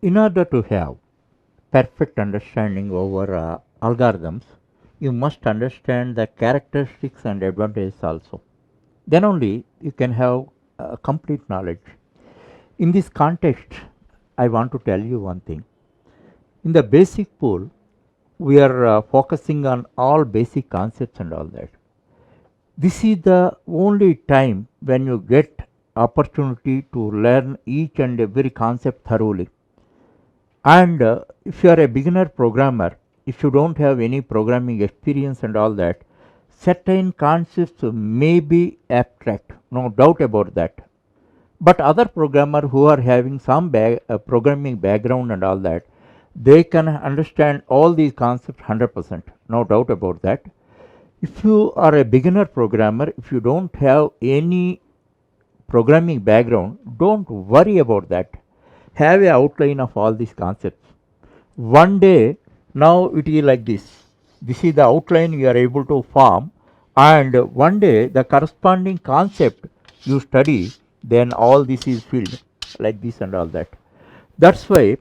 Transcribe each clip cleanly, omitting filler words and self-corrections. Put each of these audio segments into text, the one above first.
In order to have perfect understanding over algorithms, you must understand the characteristics and advantages also. Then only you can have complete knowledge. In this context, I want to tell you one thing. In the basic pool, we are focusing on all basic concepts and all that. This is the only time when you get opportunity to learn each and every concept thoroughly. And if you are a beginner programmer, if you don't have any programming experience and all that, certain concepts may be abstract, no doubt about that. But other programmer who are having some programming background and all that, they can understand all these concepts 100%, no doubt about that. If you are a beginner programmer, if you don't have any programming background, don't worry about that. Have a outline of all these concepts. One day, now it is like this. This is the outline you are able to form, and one day the corresponding concept you study, then all this is filled like this and all that. That's why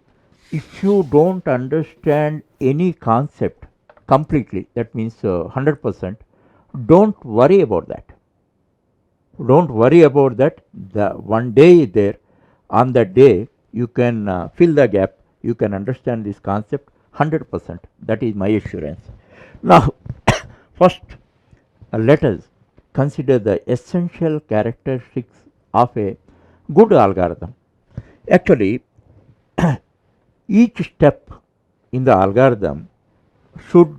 if you don't understand any concept completely, that means 100%, don't worry about that. Don't worry about that. The one day is there. On that day, you can fill the gap. You can understand this concept 100%. That is my assurance. Now, first, let us consider the essential characteristics of a good algorithm. Actually, each step in the algorithm should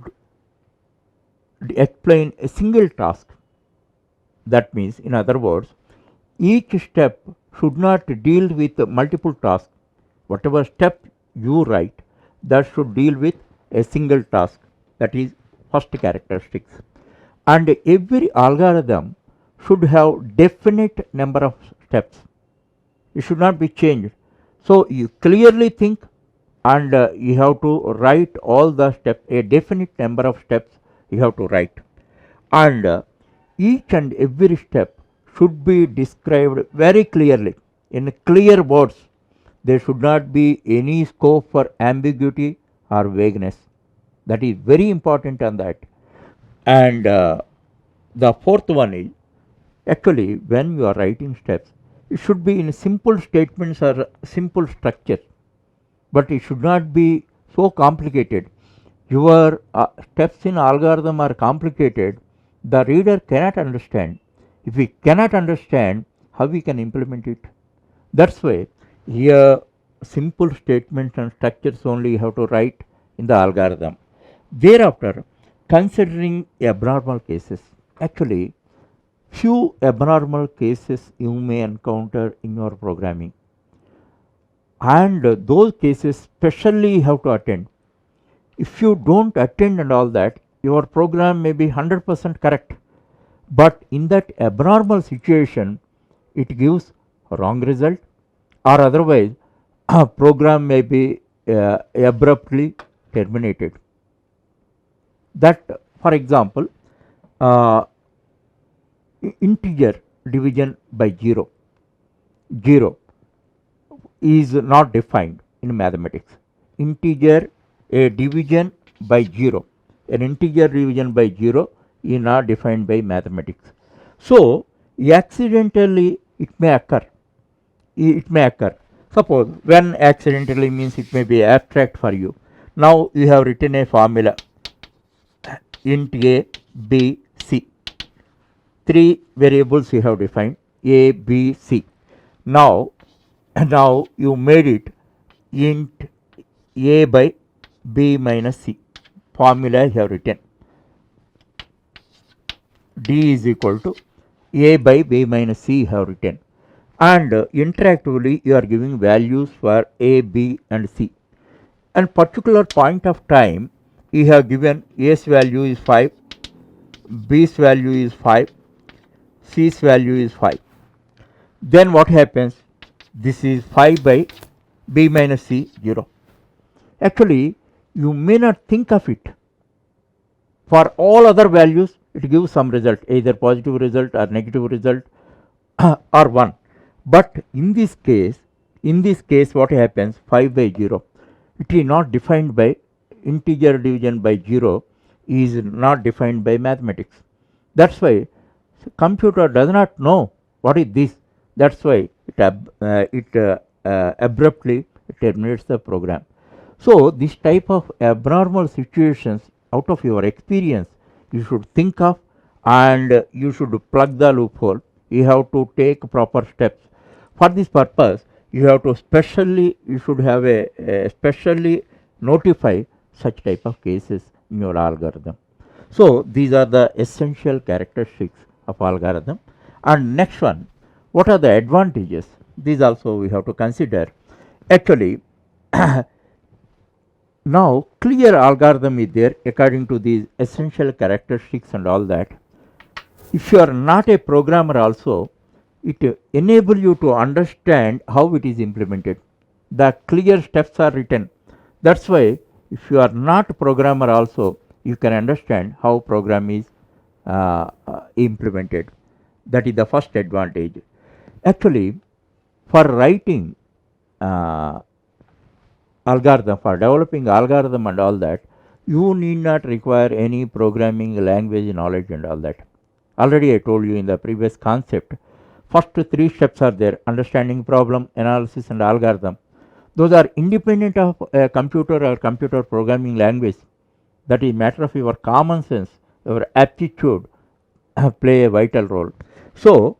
explain a single task. That means, in other words, each step should not deal with multiple tasks. Whatever step you write, that should deal with a single task. That is first characteristics. And every algorithm should have definite number of steps. It should not be changed. So you clearly think, and you have to write all the steps, a definite number of steps you have to write. And each and every step should be described very clearly in clear words. There should not be any scope for ambiguity or vagueness. That is very important on that. And the fourth one is, actually, when you are writing steps, it should be in simple statements or simple structure, but it should not be so complicated. Your steps in algorithm are complicated, the reader cannot understand. If we cannot understand, how we can implement it? That's why here simple statements and structures only you have to write in the algorithm. Thereafter, considering abnormal cases, actually few abnormal cases you may encounter in your programming, and those cases specially you have to attend. If you don't attend and all that, your program may be 100% correct, but in that abnormal situation it gives wrong result, or otherwise a program may be abruptly terminated. That, for example, uh, integer division by 0 is not defined in mathematics. Integer a division by 0, an integer division by 0 is not defined by mathematics. So accidentally it may occur. It may occur. Suppose when accidentally means it may be abstract for you. Now you have written a formula int a, b, c. Three variables you have defined a, b, c. Now you made it int a by b minus c. Formula you have written d is equal to a by b minus c you have written, and interactively you are giving values for a, b and c, and particular point of time you have given a's value is 5, b's value is 5, c's value is 5. Then what happens? This is 5 by b minus c 0. Actually, you may not think of it. For all other values, it gives some result, either positive result or negative result or 1. But in this case, In this case, what happens? 5 by 0. It is not defined by integer division by 0, is not defined by mathematics. That's why computer does not know what is this. That's why it abruptly terminates the program. So this type of abnormal situations, out of your experience, you should think of, and you should plug the loophole. You have to take proper steps. For this purpose, you have to you should have a specially notify such type of cases in your algorithm. So these are the essential characteristics of algorithm. And next one, what are the advantages? These also we have to consider. Actually, now clear algorithm is there according to these essential characteristics and all that. If you are not a programmer also, it enable you to understand how it is implemented. The clear steps are written. That's why if you are not a programmer also, you can understand how program is implemented. That is the first advantage. Actually, for writing uh, algorithm, for developing algorithm and all that, you need not require any programming language knowledge and all that. Already I told you in the previous concept, first three steps are there: understanding problem, analysis and algorithm. Those are independent of a computer or computer programming language. That is matter of your common sense, your aptitude play a vital role. So,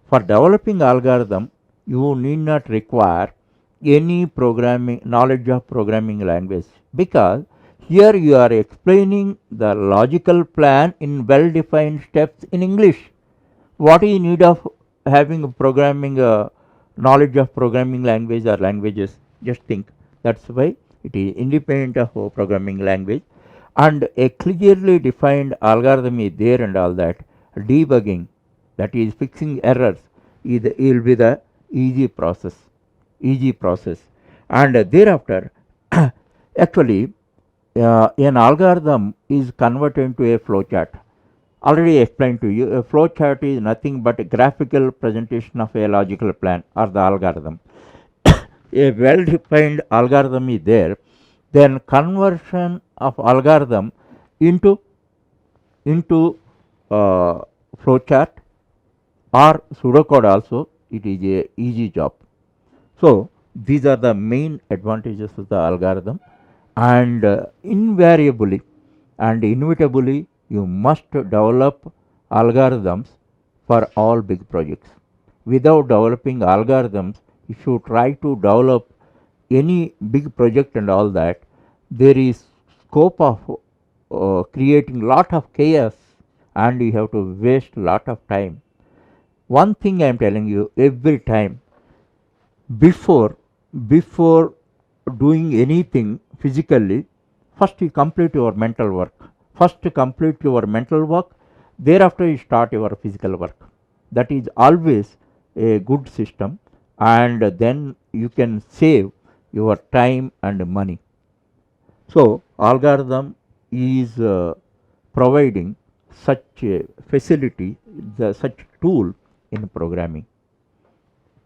for developing algorithm, you need not require any programming knowledge of programming language, because here you are explaining the logical plan in well defined steps in English. What is need of having programming knowledge of programming language or languages? Just think. That's why it is independent of programming language, and a clearly defined algorithm is there and all that. Debugging, that is fixing errors, will be the easy process. Easy process. And thereafter, actually, an algorithm is converted into a flowchart. Already explained to you, a flowchart is nothing but a graphical presentation of a logical plan or the algorithm. A well defined algorithm is there, then conversion of algorithm into uh, flowchart or pseudocode also, it is a easy job. So these are the main advantages of the algorithm, and invariably and inevitably you must develop algorithms for all big projects. Without developing algorithms, if you try to develop any big project and all that, there is scope of creating lot of chaos, and you have to waste lot of time. One thing I am telling you every time, before before doing anything physically, first you complete your mental work. First complete your mental work, thereafter you start your physical work. That is always a good system, and then you can save your time and money. So algorithm is providing such a facility, such tool in programming.